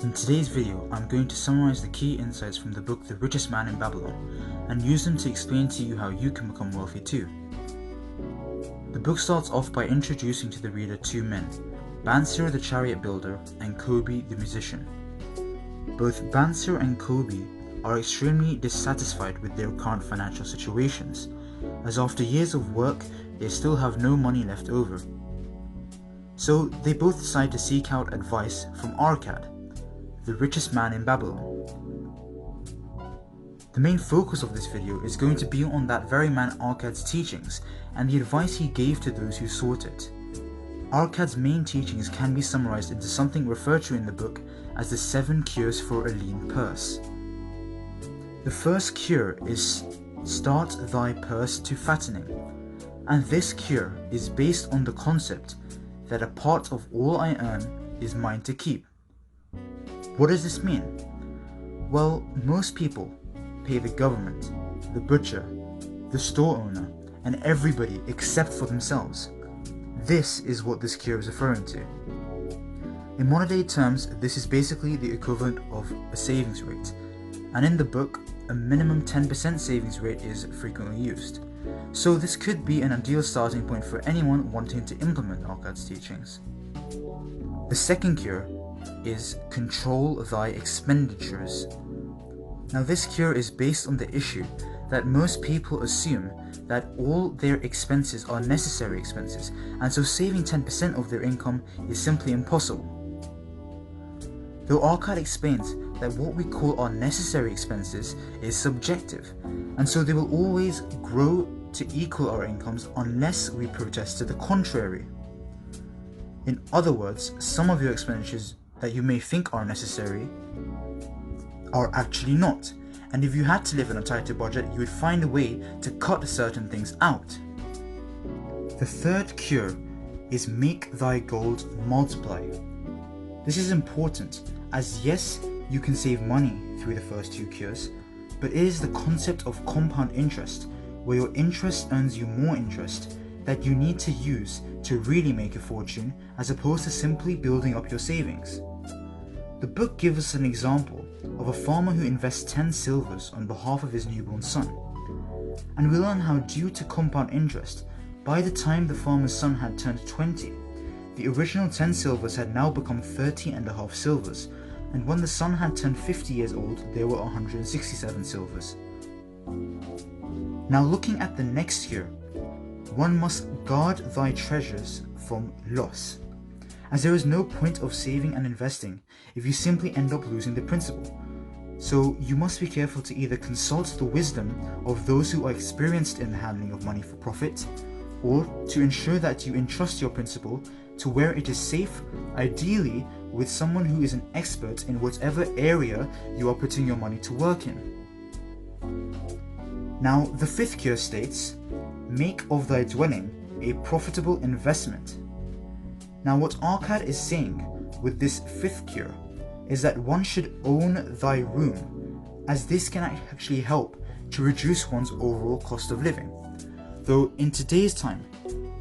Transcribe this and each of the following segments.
In today's video, I'm going to summarize the key insights from the book The Richest Man in Babylon and use them to explain to you how you can become wealthy too. The book starts off by introducing to the reader two men, Bansir the chariot builder and Kobe the musician. Both Bansir and Kobe are extremely dissatisfied with their current financial situations, as after years of work, they still have no money left over. So they both decide to seek out advice from Arkad, the richest man in Babylon. The main focus of this video is going to be on that very man Arkad's teachings and the advice he gave to those who sought it. Arkad's main teachings can be summarized into something referred to in the book as the 7 cures for a lean purse. The first cure is start thy purse to fattening, and this cure is based on the concept that a part of all I earn is mine to keep. What does this mean? Well, most people pay the government, the butcher, the store owner, and everybody except for themselves. This is what this cure is referring to. In modern day terms, this is basically the equivalent of a savings rate, and in the book, a minimum 10% savings rate is frequently used. So this could be an ideal starting point for anyone wanting to implement Arkad's teachings. The second cure is control thy expenditures. Now this cure is based on the issue that most people assume that all their expenses are necessary expenses, and so saving 10% of their income is simply impossible. Though Arkad explains that what we call our necessary expenses is subjective, and so they will always grow to equal our incomes unless we protest to the contrary. In other words, some of your expenditures that you may think are necessary are actually not, and if you had to live on a tighter budget, you would find a way to cut certain things out. The third cure is make thy gold multiply. This is important, as yes, you can save money through the first two cures, but it is the concept of compound interest, where your interest earns you more interest, that you need to use to really make a fortune, as opposed to simply building up your savings. The book gives us an example of a farmer who invests 10 silvers on behalf of his newborn son, and we learn how, due to compound interest, by the time the farmer's son had turned 20, the original 10 silvers had now become 30.5 silvers, and when the son had turned 50 years old, there were 167 silvers. Now looking at the next cure, one must guard thy treasures from loss, as there is no point of saving and investing if you simply end up losing the principal. So you must be careful to either consult the wisdom of those who are experienced in the handling of money for profit, or to ensure that you entrust your principal to where it is safe, ideally with someone who is an expert in whatever area you are putting your money to work in. Now, the fifth cure states, make of thy dwelling a profitable investment. Now, what Arkad is saying with this fifth cure is that one should own thy room, as this can actually help to reduce one's overall cost of living. Though in today's time,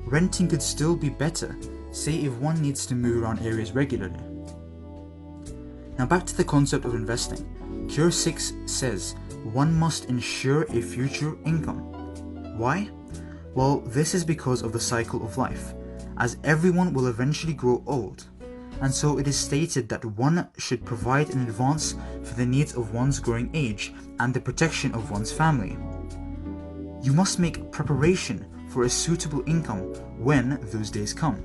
renting could still be better, say if one needs to move around areas regularly. Now back to the concept of investing. Cure 6 says, one must ensure a future income. Why? Well, this is because of the cycle of life, as everyone will eventually grow old, and so it is stated that one should provide in advance for the needs of one's growing age and the protection of one's family. You must make preparation for a suitable income when those days come.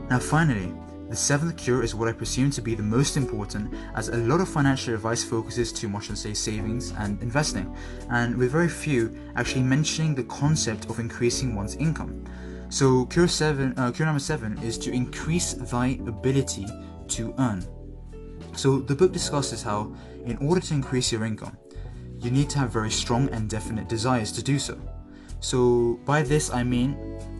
Now finally, the seventh cure is what I presume to be the most important, as a lot of financial advice focuses too much on, say, savings and investing, and with very few actually mentioning the concept of increasing one's income. So cure number 7 is to increase thy ability to earn. So the book discusses how, in order to increase your income, you need to have very strong and definite desires to do so. So by this I mean,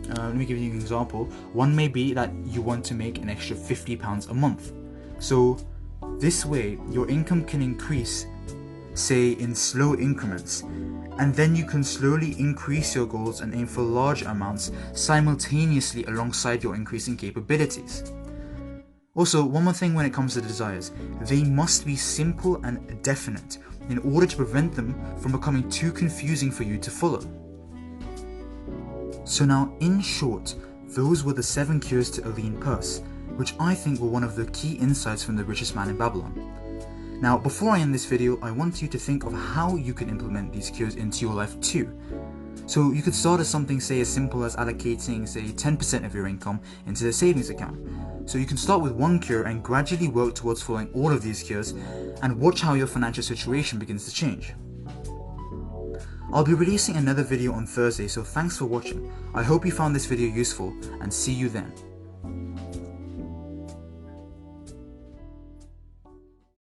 let me give you an example. One may be that you want to make an extra £50 a month. So this way your income can increase, say in slow increments, and then you can slowly increase your goals and aim for large amounts simultaneously alongside your increasing capabilities. Also, one more thing when it comes to desires, they must be simple and definite in order to prevent them from becoming too confusing for you to follow. So now, in short, those were the 7 cures to a lean purse, which I think were one of the key insights from the Richest Man in Babylon. Now, before I end this video, I want you to think of how you can implement these cures into your life too. So you could start as something, say, as simple as allocating, say, 10% of your income into a savings account. So you can start with one cure and gradually work towards following all of these cures and watch how your financial situation begins to change. I'll be releasing another video on Thursday, so thanks for watching. I hope you found this video useful, and see you then.